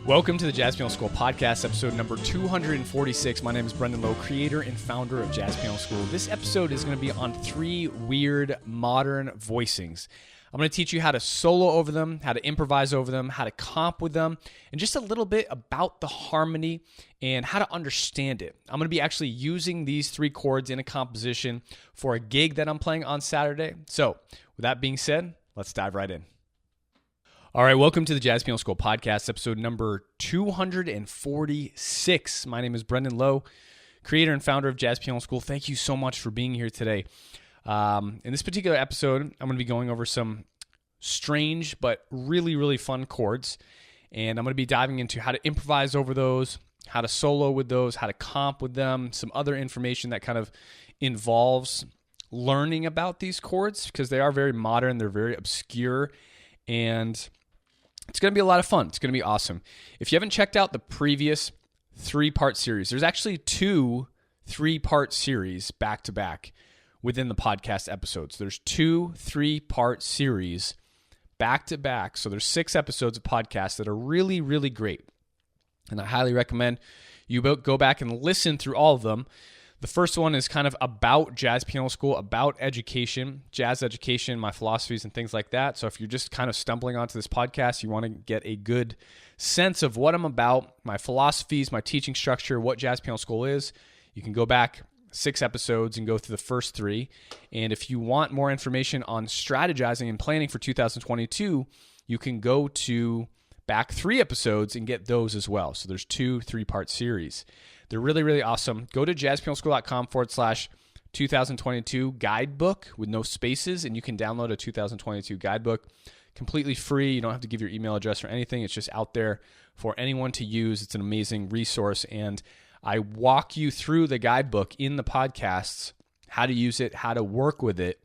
Welcome to the Jazz Piano School podcast, episode number 246. My name is Brendan Lowe, creator and founder of Jazz Piano School. This episode is going to be on 3 weird modern voicings. I'm going to teach you how to solo over them, how to improvise over them, how to comp with them, and just a little bit about the harmony and how to understand it. I'm going to be actually using these 3 chords in a composition for a gig that I'm playing on Saturday. So, with that being said, let's dive right in. All right, welcome to the Jazz Piano School podcast, episode number 246. My name is Brendan Lowe, creator and founder of Jazz Piano School. Thank you so much for being here today. In this particular episode, I'm going to be going over some strange but really, really fun chords, and I'm going to be diving into how to improvise over those, how to solo with those, how to comp with them, some other information that kind of involves learning about these chords because they are very modern, they're very obscure, and it's going to be a lot of fun. It's going to be awesome. If you haven't checked out the previous 3-part series, there's actually 2 3-part series back-to-back within the podcast episodes. There's 2 3-part series back-to-back. So there's 6 episodes of podcasts that are really, really great. And I highly recommend you go back and listen through all of them. The first one is kind of about Jazz Piano School, about education, jazz education, my philosophies and things like that. So if you're just kind of stumbling onto this podcast, you want to get a good sense of what I'm about, my philosophies, my teaching structure, what Jazz Piano School is, you can go back 6 episodes and go through the first 3. And if you want more information on strategizing and planning for 2022, you can go to back 3 episodes and get those as well. So there's 2 3-part series. They're really, really awesome. Go to jazzpianoschool.com/2022 guidebook with no spaces, and you can download a 2022 guidebook completely free. You don't have to give your email address or anything. It's just out there for anyone to use. It's an amazing resource, and I walk you through the guidebook in the podcasts, how to use it, how to work with it,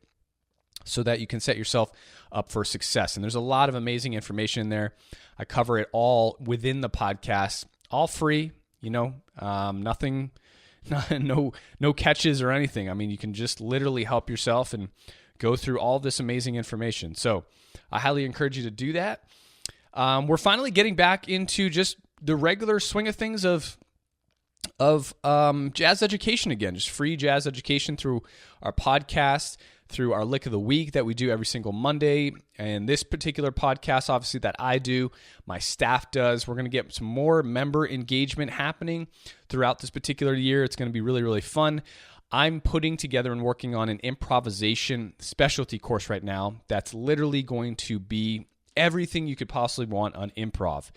so that you can set yourself up for success. And there's a lot of amazing information in there. I cover it all within the podcast, all free. Nothing, no catches or anything. I mean, you can just literally help yourself and go through all this amazing information. So I highly encourage you to do that. We're finally getting back into just the regular swing of things of jazz education again, just free jazz education through our podcast, through our Lick of the Week that we do every single Monday. And this particular podcast, obviously, that I do, my staff does. We're going to get some more member engagement happening throughout this particular year. It's going to be really, really fun. I'm putting together and working on an improvisation specialty course right now that's literally going to be everything you could possibly want on improv.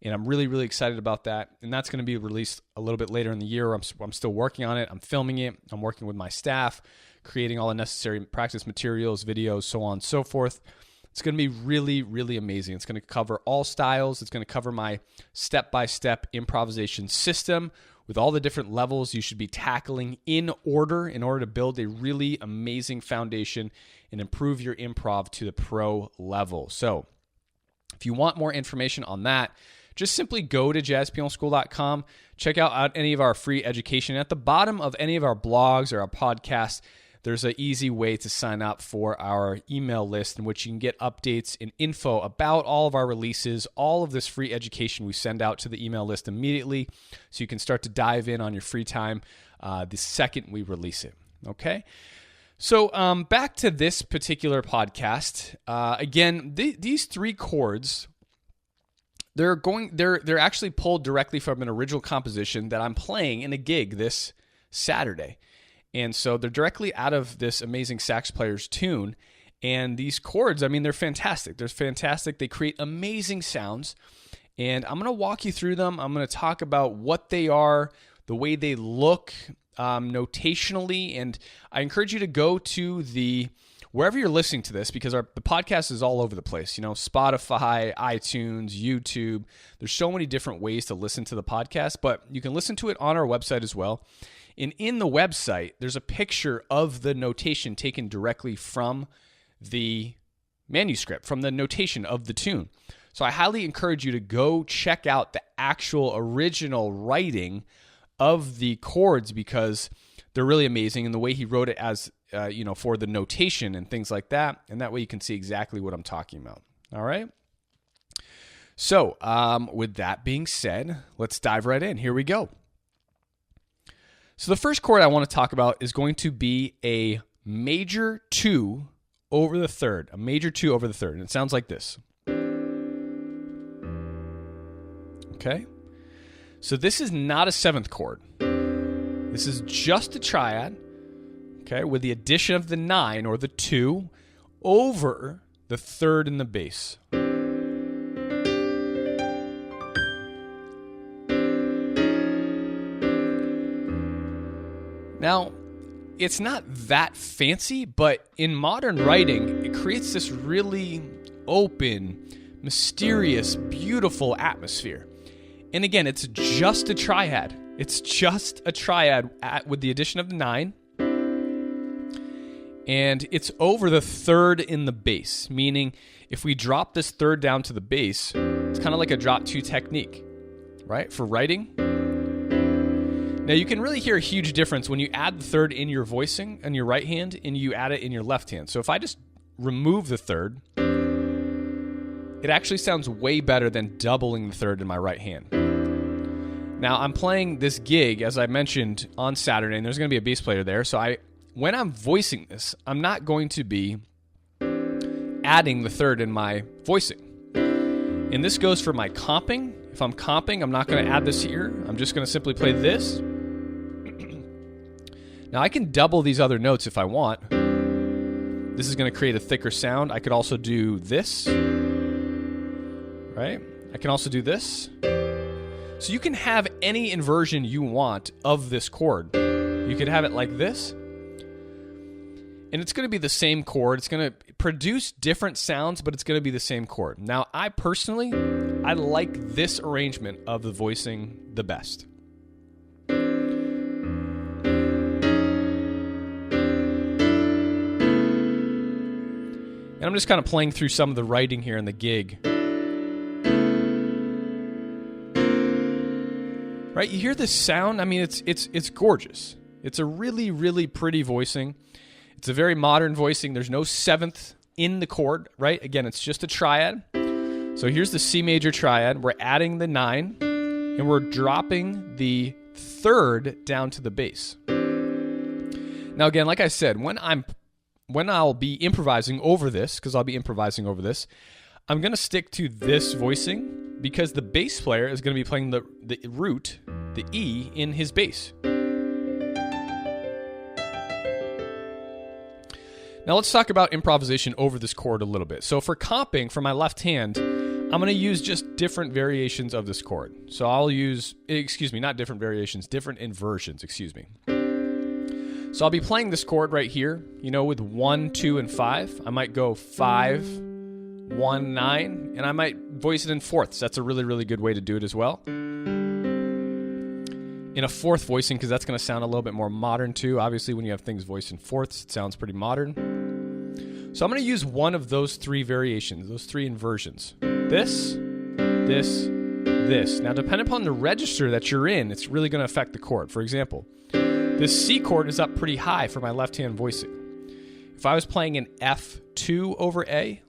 And I'm really, really excited about that. And that's going to be released a little bit later in the year. I'm still working on it. I'm filming it. I'm working with my staff, creating all the necessary practice materials, videos, so on and so forth. It's going to be really, really amazing. It's going to cover all styles. It's going to cover my step-by-step improvisation system with all the different levels you should be tackling in order to build a really amazing foundation and improve your improv to the pro level. So if you want more information on that, just simply go to jazzpianoschool.com, check out any of our free education. At the bottom of any of our blogs or our podcasts, there's an easy way to sign up for our email list in which you can get updates and info about all of our releases, all of this free education we send out to the email list immediately, so you can start to dive in on your free time the second we release it, okay? So back to this particular podcast. Again, these 3 chords, they're actually pulled directly from an original composition that I'm playing in a gig this Saturday. And so they're directly out of this amazing sax player's tune. And these chords, I mean, they're fantastic. They're fantastic. They create amazing sounds. And I'm going to walk you through them. I'm going to talk about what they are, the way they look notationally. And I encourage you to go to wherever you're listening to this, because the podcast is all over the place, Spotify, iTunes, YouTube. There's so many different ways to listen to the podcast, but you can listen to it on our website as well. And in the website, there's a picture of the notation taken directly from the manuscript, from the notation of the tune. So I highly encourage you to go check out the actual original writing of the chords, because they're really amazing, and the way he wrote it as for the notation and things like that, and that way you can see exactly what I'm talking about. All right. So with that being said, let's dive right in. Here we go. So the first chord I want to talk about is going to be a major 2 over the third, a major 2 over the third, and it sounds like this. Okay? So this is not a 7th chord. This is just a triad, okay, with the addition of the 9 or the 2 over the third in the bass. Now, it's not that fancy, but in modern writing, it creates this really open, mysterious, beautiful atmosphere. And again, it's just a triad. It's just a triad with the addition of the 9. And it's over the third in the bass, meaning if we drop this third down to the bass, it's kind of like a drop 2 technique, right, for writing. Now, you can really hear a huge difference when you add the third in your voicing on your right hand and you add it in your left hand. So if I just remove the third, it actually sounds way better than doubling the third in my right hand. Now, I'm playing this gig, as I mentioned, on Saturday, and there's going to be a bass player there. So when I'm voicing this, I'm not going to be adding the third in my voicing. And this goes for my comping. If I'm comping, I'm not going to add this here. I'm just going to simply play this. Now, I can double these other notes if I want. This is going to create a thicker sound. I could also do this, right? I can also do this. So you can have any inversion you want of this chord. You could have it like this. And it's going to be the same chord. It's going to produce different sounds, but it's going to be the same chord. Now, I like this arrangement of the voicing the best. And I'm just kind of playing through some of the writing here in the gig. Right? You hear this sound? I mean, it's gorgeous. It's a really, really pretty voicing. It's a very modern voicing. There's no 7th in the chord, right? Again, it's just a triad. So here's the C major triad. We're adding the 9, and we're dropping the third down to the bass. Now, again, like I said, when I'll be improvising over this, because I'll be improvising over this, I'm going to stick to this voicing because the bass player is going to be playing the root, the E, in his bass. Now let's talk about improvisation over this chord a little bit. So for comping, for my left hand, I'm going to use just different variations of this chord. So I'll use, not different variations, different inversions, So I'll be playing this chord right here, with 1, 2, and 5. I might go 5, 1, 9, and I might voice it in fourths. That's a really, really good way to do it as well. In a fourth voicing, because that's going to sound a little bit more modern too. Obviously, when you have things voiced in fourths, it sounds pretty modern. So I'm going to use one of those 3 variations, those 3 inversions. This, this, this. Now, depending upon the register that you're in, it's really going to affect the chord. For example, this C chord is up pretty high for my left-hand voicing. If I was playing an F2 over A,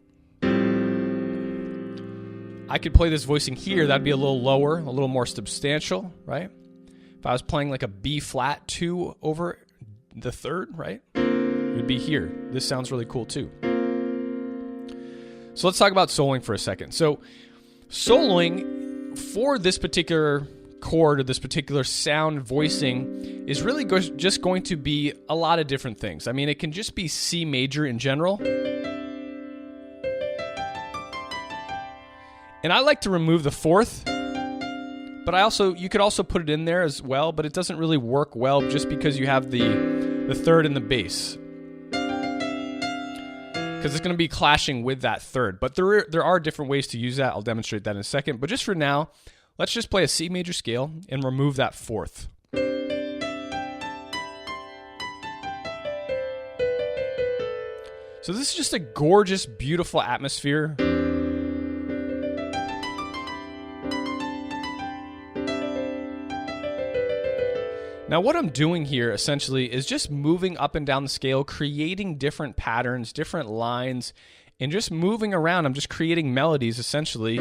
I could play this voicing here. That'd be a little lower, a little more substantial, right? If I was playing like a B flat 2 over the third, right? It would be here. This sounds really cool too. So let's talk about soloing for a second. So soloing for this particular chord or this particular sound voicing is really just going to be a lot of different things. I mean, it can just be C major in general. And I like to remove the fourth, but you could also put it in there as well, but it doesn't really work well just because you have the third and the bass. Because it's going to be clashing with that third. But there are different ways to use that. I'll demonstrate that in a second. But just for now, let's just play a C major scale and remove that fourth. So this is just a gorgeous, beautiful atmosphere. Now what I'm doing here essentially is just moving up and down the scale, creating different patterns, different lines, and just moving around. I'm just creating melodies essentially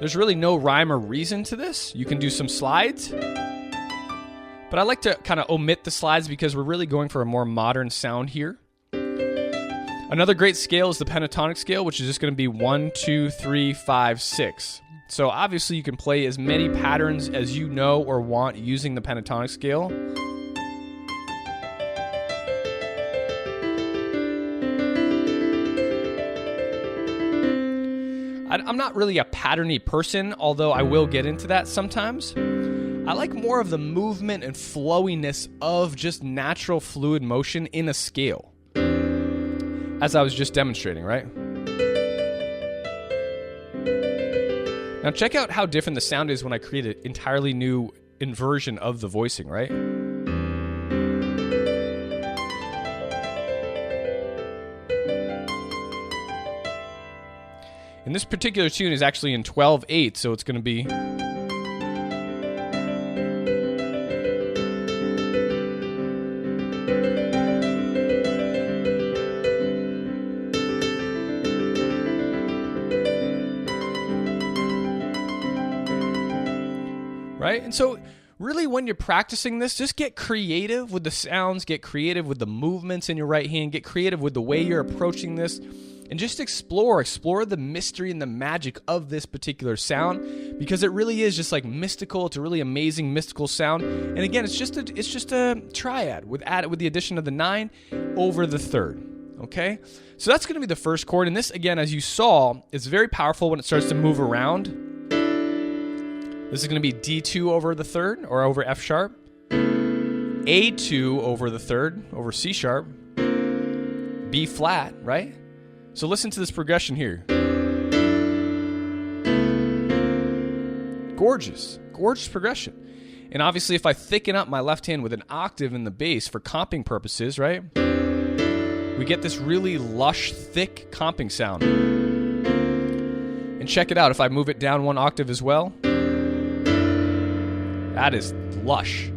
There's really no rhyme or reason to this. You can do some slides, but I like to kind of omit the slides because we're really going for a more modern sound here. Another great scale is the pentatonic scale, which is just going to be 1, 2, 3, 5, 6. So obviously you can play as many patterns as you know or want using the pentatonic scale. I'm not really a patterny person, although I will get into that sometimes. I like more of the movement and flowiness of just natural fluid motion in a scale, as I was just demonstrating, right? Now check out how different the sound is when I create an entirely new inversion of the voicing, right? And this particular tune is actually in 12/8, so it's going to be... right? And so really when you're practicing this, just get creative with the sounds, get creative with the movements in your right hand, get creative with the way you're approaching this, and just explore the mystery and the magic of this particular sound, because it really is just like mystical. It's a really amazing mystical sound. And again, it's just a triad with the addition of the 9 over the 3rd. Okay? So that's going to be the first chord, and this again, as you saw, is very powerful when it starts to move around. This is going to be D2 over the 3rd, or over F sharp, A2 over the 3rd, over C sharp, B flat, right? So listen to this progression here. Gorgeous progression. And obviously if I thicken up my left hand with an octave in the bass for comping purposes, right? We get this really lush, thick comping sound. And check it out, if I move it down 1 octave as well, that is lush.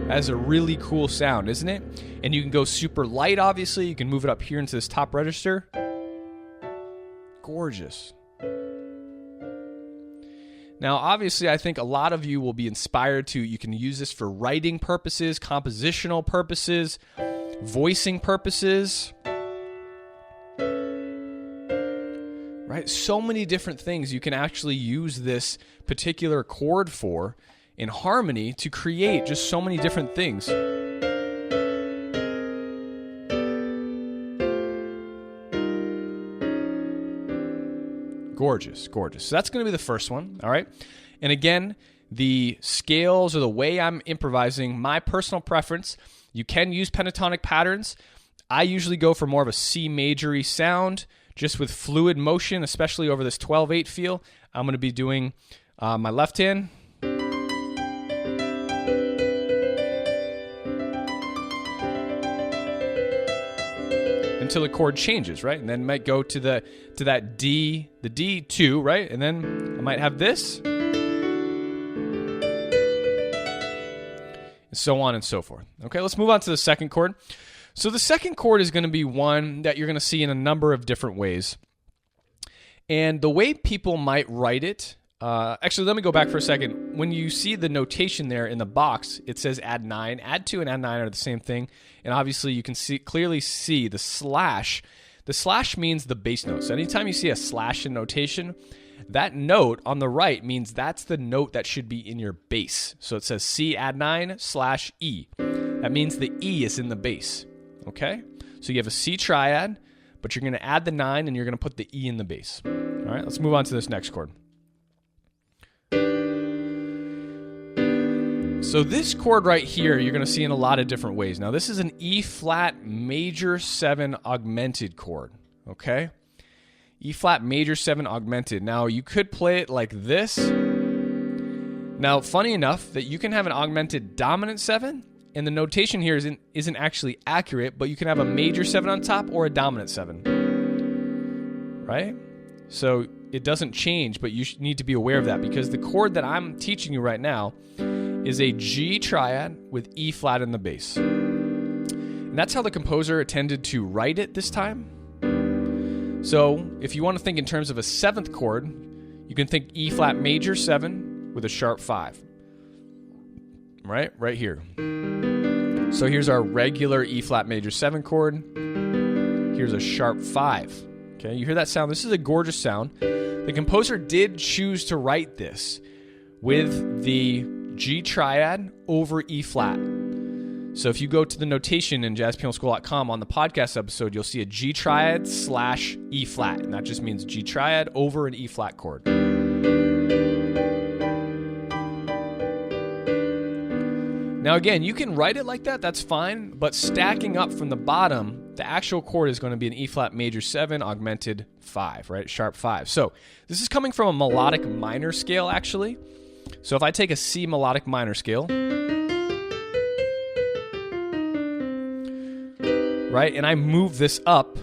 That is a really cool sound, isn't it? And you can go super light, obviously. You can move it up here into this top register. Gorgeous. Now, obviously, I think a lot of you will be inspired to, you can use this for writing purposes, compositional purposes, voicing purposes. Right? So many different things you can actually use this particular chord for in harmony to create just so many different things. Gorgeous. So that's going to be the first one, all right? And again, the scales or the way I'm improvising, my personal preference, you can use pentatonic patterns. I usually go for more of a C major-y sound, just with fluid motion, especially over this 12/8 feel. I'm going to be doing my left hand. Until the chord changes, right? And then might go to that D, the D2, right? And then I might have this. And so on and so forth. Okay, let's move on to the second chord. So the second chord is going to be one that you're going to see in a number of different ways. And the way people might write it, actually, let me go back for a second. When you see the notation there in the box, it says add 9. Add 2 and add 9 are the same thing. And obviously, you can clearly see the slash. The slash means the bass note. So anytime you see a slash in notation, that note on the right means that's the note that should be in your bass. So it says C add 9 / E. That means the E is in the bass. Okay? So you have a C triad, but you're going to add the 9 and you're going to put the E in the bass. All right, let's move on to this next chord. So this chord right here, you're going to see in a lot of different ways. Now, this is an E flat major 7 augmented chord. Okay? E flat major 7 augmented. Now, you could play it like this. Now, funny enough that you can have an augmented dominant 7, and the notation here isn't actually accurate, but you can have a major 7 on top or a dominant 7. Right? So it doesn't change, but you need to be aware of that, because the chord that I'm teaching you right now is a G triad with E flat in the bass. And that's how the composer intended to write it this time. So if you want to think in terms of a 7th chord, can think E flat major 7 with a sharp 5. Right here. So here's our regular E flat major 7 chord. Here's a sharp 5. Okay, you hear that sound? This is a gorgeous sound. The composer did choose to write this with the G triad over E flat. So if you go to the notation in jazzpianoschool.com on the podcast episode, you'll see a G triad / E flat, and that just means G triad over an E flat chord. Now again, you can write it like that, that's fine, but stacking up from the bottom, the actual chord is going to be an E flat major 7 augmented 5, right? Sharp 5. So this is coming from a melodic minor scale, actually. So if I take a C melodic minor scale, right, and I move this up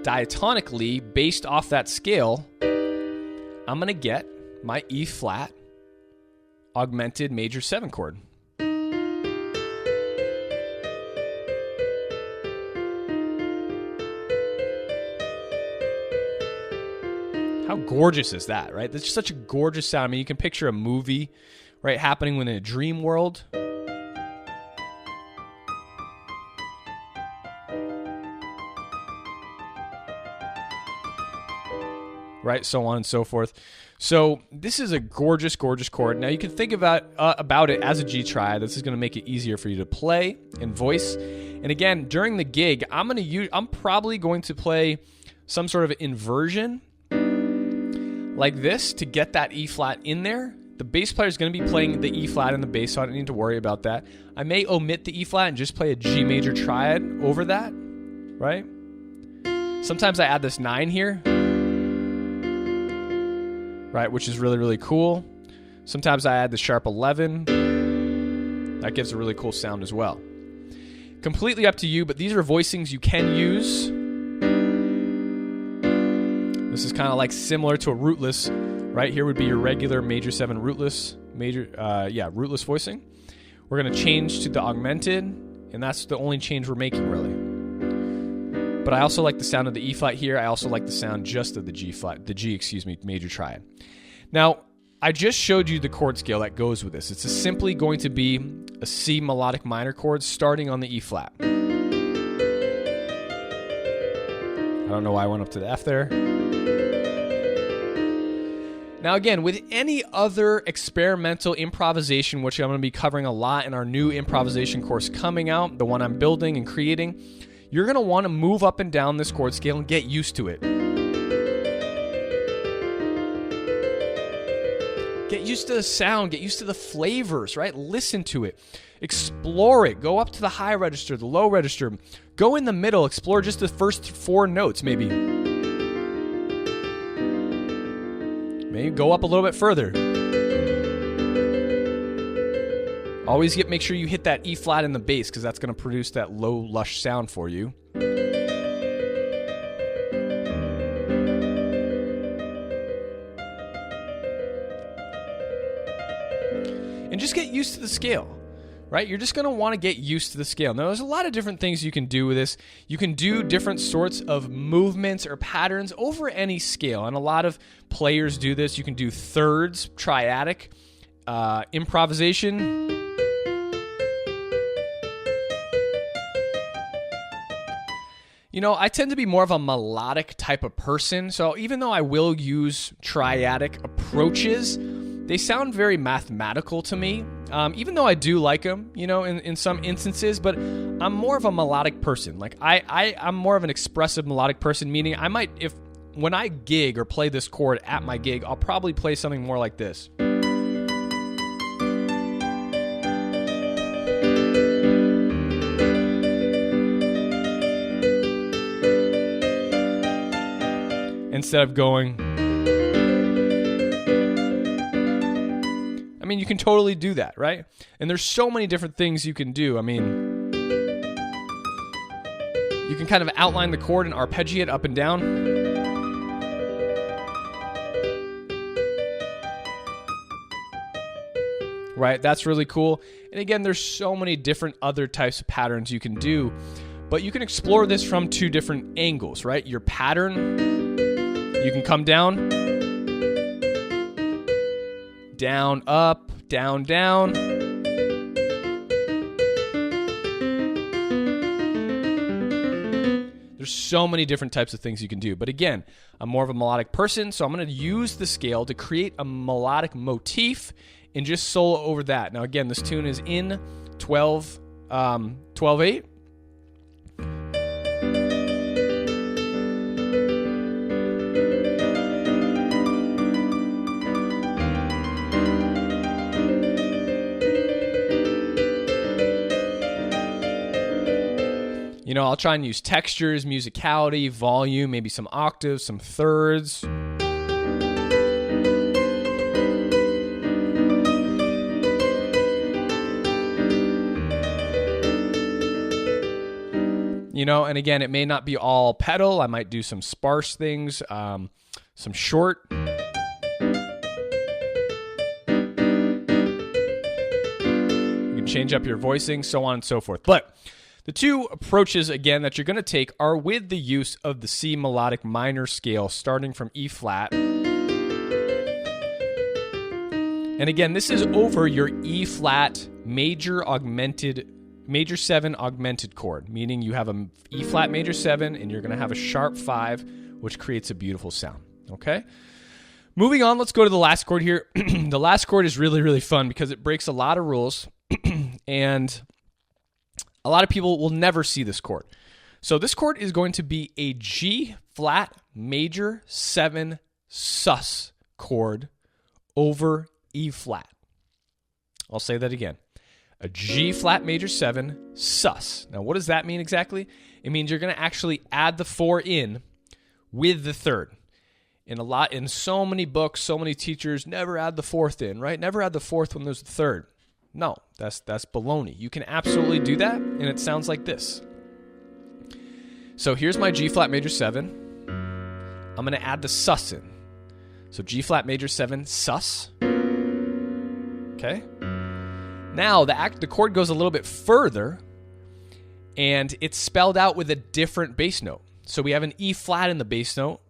diatonically based off that scale, I'm going to get my E flat augmented major 7 chord. How gorgeous is that, right? That's just such a gorgeous sound. I mean, you can picture a movie, right, happening within a dream world. Right, so on and so forth. So this is a gorgeous, gorgeous chord. Now you can think about it as a G triad. This is going to make it easier for you to play and voice. And again, during the gig, I'm probably going to play some sort of inversion like this to get that E flat in there. The bass player is going to be playing the E flat in the bass, so I don't need to worry about that. I may omit the E flat and just play a G major triad over that, right? Sometimes I add this 9 here, right, which is really, really cool. Sometimes I add the sharp 11. That gives a really cool sound as well. Completely up to you, but these are voicings you can use. This is kind of like similar to a rootless. Right here would be your regular major 7 rootless, rootless voicing. We're going to change to the augmented, and that's the only change we're making, really. But I also like the sound of the E flat here. I also like the sound just of the G major triad. Now, I just showed you the chord scale that goes with this. It's simply going to be a C melodic minor chord starting on the E flat. I don't know why I went up to the F there. Now again, with any other experimental improvisation, which I'm going to be covering a lot in our new improvisation course coming out, the one I'm building and creating, you're going to want to move up and down this chord scale and get used to it. Get used to the sound, get used to the flavors, right? Listen to it. Explore it. Go up to the high register, the low register. Go in the middle, explore just the first 4 notes, maybe. Maybe go up a little bit further. Always make sure you hit that E flat in the bass, because that's going to produce that low, lush sound for you. And just get used to the scale, right? You're just going to want to get used to the scale. Now, there's a lot of different things you can do with this. You can do different sorts of movements or patterns over any scale, and a lot of players do this. You can do thirds, triadic, improvisation. You know, I tend to be more of a melodic type of person, so even though I will use triadic approaches, they sound very mathematical to me, even though I do like them, you know, in some instances, but I'm more of a melodic person. Like, I'm more of an expressive melodic person, meaning I might, when I gig or play this chord at my gig, I'll probably play something more like this. Instead of going... I mean, you can totally do that, right? And there's so many different things you can do. I mean, you can kind of outline the chord and arpeggiate up and down. Right? That's really cool. And again, there's so many different other types of patterns you can do, but you can explore this from 2 different angles, right? Your pattern, you can come down down, up, down, down. There's so many different types of things you can do. But again, I'm more of a melodic person, so I'm going to use the scale to create a melodic motif and just solo over that. Now again, this tune is in 12/8. You know, I'll try and use textures, musicality, volume, maybe some octaves, some thirds. You know, and again, it may not be all pedal. I might do some sparse things, some short. You can change up your voicing, so on and so forth. But the two approaches, again, that you're going to take are with the use of the C melodic minor scale, starting from E flat. And again, this is over your E flat major 7 augmented chord, meaning you have a E flat major 7 and you're going to have a sharp 5, which creates a beautiful sound. Okay? Moving on, let's go to the last chord here. The last chord is really, really fun because it breaks a lot of rules and a lot of people will never see this chord. So this chord is going to be a G flat major 7 sus chord over E flat. I'll say that again. A G flat major 7 sus. Now what does that mean exactly? It means you're going to actually add the 4 in with the third. In so many books, so many teachers never add the 4th in, right? Never add the 4th when there's the 3rd. No, that's baloney. You can absolutely do that, and it sounds like this. So here's my G flat major 7. I'm going to add the sus in. So G flat major 7 sus. Okay. Now the chord goes a little bit further, and it's spelled out with a different bass note. So we have an E flat in the bass note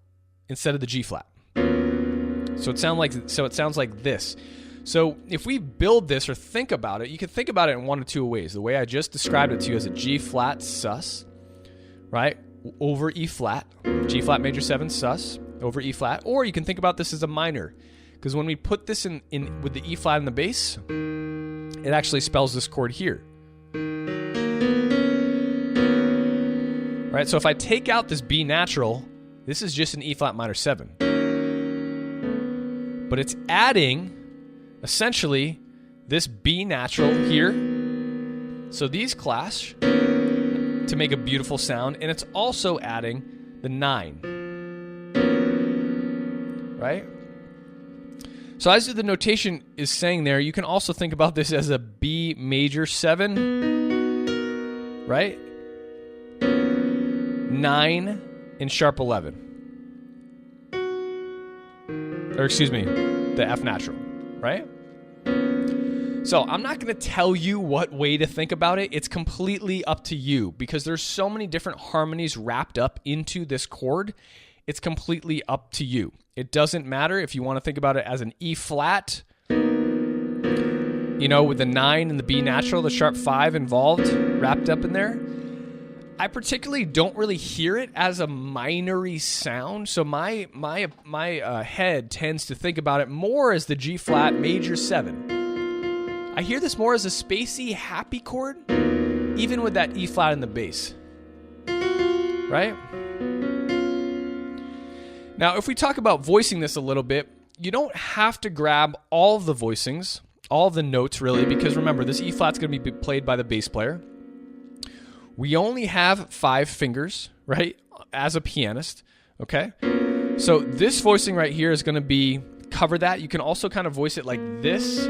instead of the G flat. So it sounds like this. So if we build this or think about it, you can think about it in one of two ways. The way I just described it to you as a G flat sus, right, over E flat, G flat major 7 sus over E flat, or you can think about this as a minor, because when we put this in with the E flat in the bass, it actually spells this chord here. Right, so if I take out this B natural, this is just an E flat minor 7. But it's adding essentially this B natural here. So these clash to make a beautiful sound, and it's also adding the 9. Right? So as the notation is saying there, you can also think about this as a B major 7, right? 9 and sharp 11. Or excuse me, the F natural, right? So I'm not going to tell you what way to think about it. It's completely up to you because there's so many different harmonies wrapped up into this chord. It's completely up to you. It doesn't matter if you want to think about it as an E flat, you know, with the 9 and the B natural, the sharp 5 involved, wrapped up in there. I particularly don't really hear it as a minory sound, so my head tends to think about it more as the G flat major 7. I hear this more as a spacey, happy chord, even with that E flat in the bass. Right? Now, if we talk about voicing this a little bit, you don't have to grab all of the voicings, all of the notes really, because remember, this E flat's going to be played by the bass player. We only have 5 fingers, right, as a pianist, okay? So this voicing right here is going to be cover that. You can also kind of voice it like this.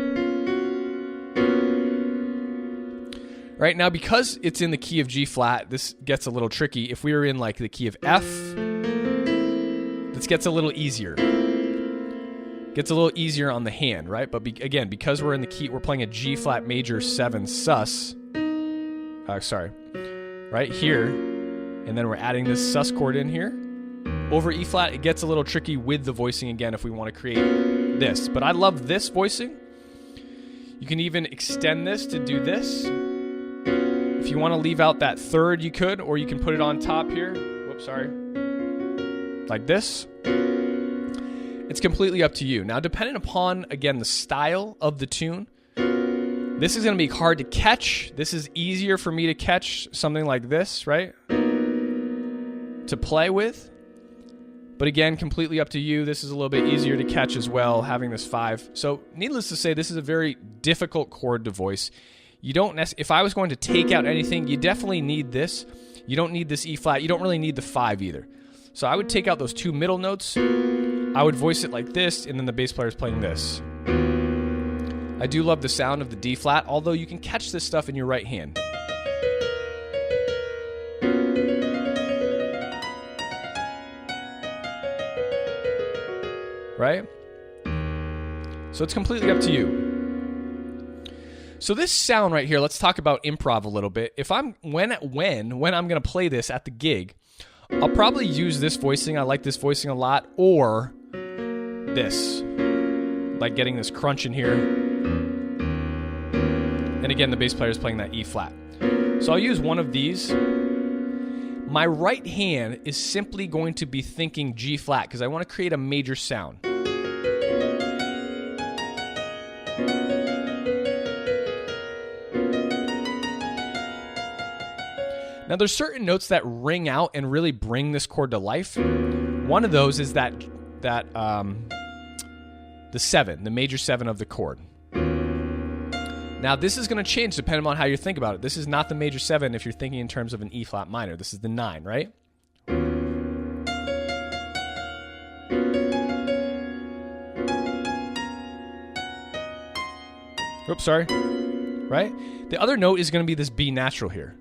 Right, now because it's in the key of G flat, this gets a little tricky. If we were in like the key of F, this gets a little easier. Gets a little easier on the hand, right? But again, because we're in the key, we're playing a G flat major 7 sus. Right here, and then we're adding this sus chord in here. Over E flat, it gets a little tricky with the voicing again if we want to create this. But I love this voicing. You can even extend this to do this. If you want to leave out that third, you could, or you can put it on top here. Whoops, sorry. Like this. It's completely up to you. Now, depending upon, again, the style of the tune, this is going to be hard to catch. This is easier for me to catch something like this, right? To play with. But again, completely up to you. This is a little bit easier to catch as well, having this 5. So needless to say, this is a very difficult chord to voice. You don't if I was going to take out anything, you definitely need this. You don't need this E flat. You don't really need the 5 either. So I would take out those 2 middle notes. I would voice it like this, and then the bass player is playing this. I do love the sound of the D flat, although you can catch this stuff in your right hand. Right? So it's completely up to you. So this sound right here, let's talk about improv a little bit. If I'm when I'm going to play this at the gig, I'll probably use this voicing. I like this voicing a lot, or this, like getting this crunch in here. And again, the bass player is playing that E flat. So I'll use one of these. My right hand is simply going to be thinking G flat because I want to create a major sound. Now, there's certain notes that ring out and really bring this chord to life. One of those is the 7, the major 7 of the chord. Now, this is going to change depending on how you think about it. This is not the major 7 if you're thinking in terms of an E flat minor. This is the 9, right? Oops, sorry. Right? The other note is going to be this B natural here,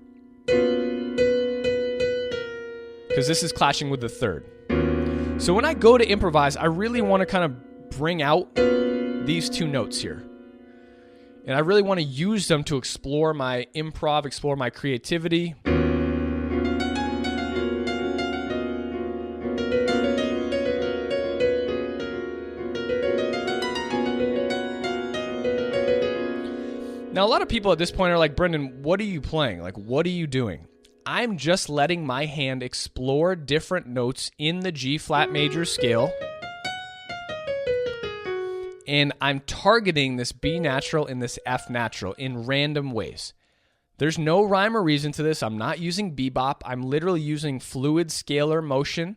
because this is clashing with the 3rd. So when I go to improvise, I really want to kind of bring out these 2 notes here. And I really want to use them to explore my improv, explore my creativity. Now, a lot of people at this point are like, Brendan, what are you playing? Like, what are you doing? I'm just letting my hand explore different notes in the G flat major scale. And I'm targeting this B natural and this F natural in random ways. There's no rhyme or reason to this. I'm not using bebop. I'm literally using fluid scalar motion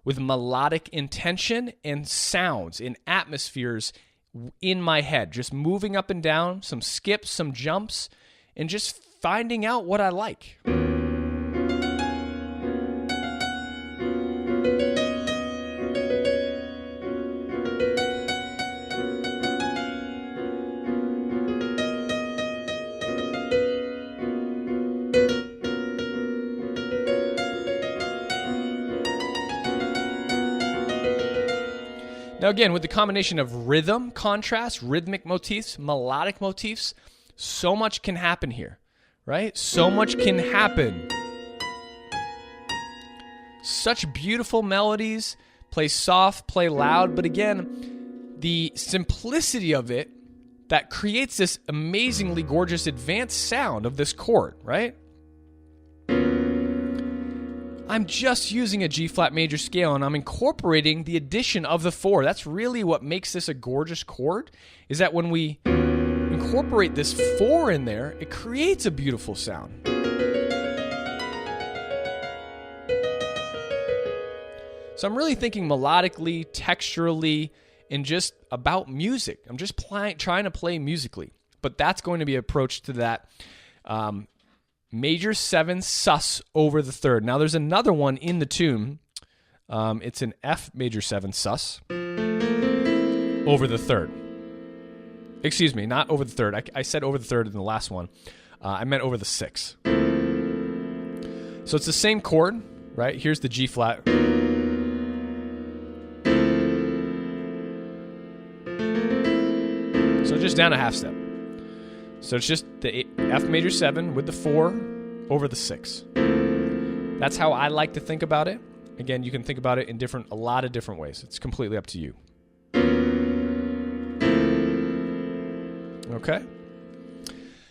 with melodic intention and sounds and atmospheres in my head. Just moving up and down, some skips, some jumps, and just finding out what I like. Now again, with the combination of rhythm, contrast, rhythmic motifs, melodic motifs, so much can happen here, right? So much can happen. Such beautiful melodies, play soft, play loud, but again, the simplicity of it that creates this amazingly gorgeous advanced sound of this chord, right? I'm just using a G flat major scale and I'm incorporating the addition of the 4. That's really what makes this a gorgeous chord, is that when we incorporate this 4 in there, it creates a beautiful sound. So I'm really thinking melodically, texturally, and just about music. I'm just trying to play musically. But that's going to be approached to that major 7 sus over the 3rd. Now there's another one in the tune. It's an F major 7 sus over the 3rd. Excuse me, not over the 3rd. I said over the 3rd in the last one. I meant over the 6. So it's the same chord, right? Here's the G flat. So just down a half step. So it's just the F major 7 with the 4 over the 6. That's how I like to think about it. Again, you can think about it in a lot of different ways. It's completely up to you. Okay.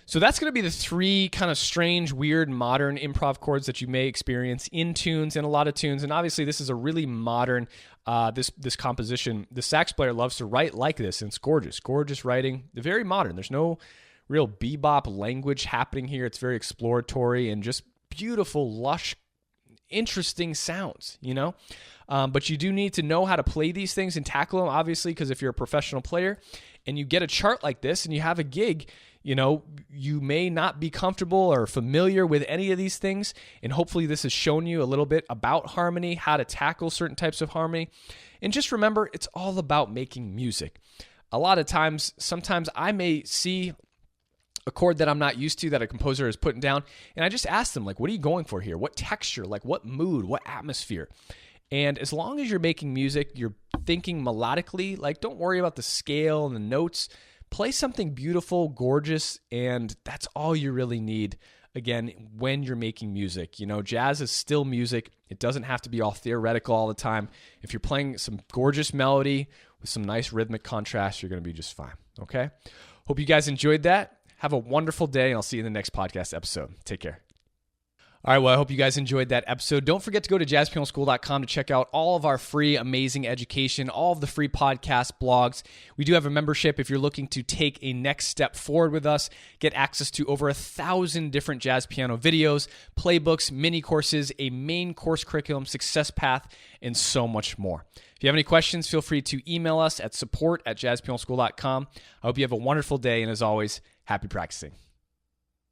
So that's going to be the three kind of strange, weird, modern improv chords that you may experience in tunes, in a lot of tunes. And obviously, this is a really modern, this composition. The sax player loves to write like this, and it's gorgeous. Gorgeous writing. They're very modern. There's no real bebop language happening here. It's very exploratory and just beautiful, lush, interesting sounds, you know? But you do need to know how to play these things and tackle them, obviously, because if you're a professional player and you get a chart like this and you have a gig, you know, you may not be comfortable or familiar with any of these things. And hopefully this has shown you a little bit about harmony, how to tackle certain types of harmony. And just remember, it's all about making music. A lot of times, sometimes I may see a chord that I'm not used to that a composer is putting down, and I just ask them, like, what are you going for here? What texture? Like, what mood? What atmosphere? And as long as you're making music, you're thinking melodically, like, don't worry about the scale and the notes. Play something beautiful, gorgeous, and that's all you really need, again, when you're making music. You know, jazz is still music. It doesn't have to be all theoretical all the time. If you're playing some gorgeous melody with some nice rhythmic contrast, you're going to be just fine, okay? Hope you guys enjoyed that. Have a wonderful day, and I'll see you in the next podcast episode. Take care. All right, well, I hope you guys enjoyed that episode. Don't forget to go to jazzpianoschool.com to check out all of our free, amazing education, all of the free podcast blogs. We do have a membership if you're looking to take a next step forward with us, get access to over 1,000 different jazz piano videos, playbooks, mini courses, a main course curriculum, success path, and so much more. If you have any questions, feel free to email us at support@jazzpianoschool.com. I hope you have a wonderful day, and as always, happy practicing.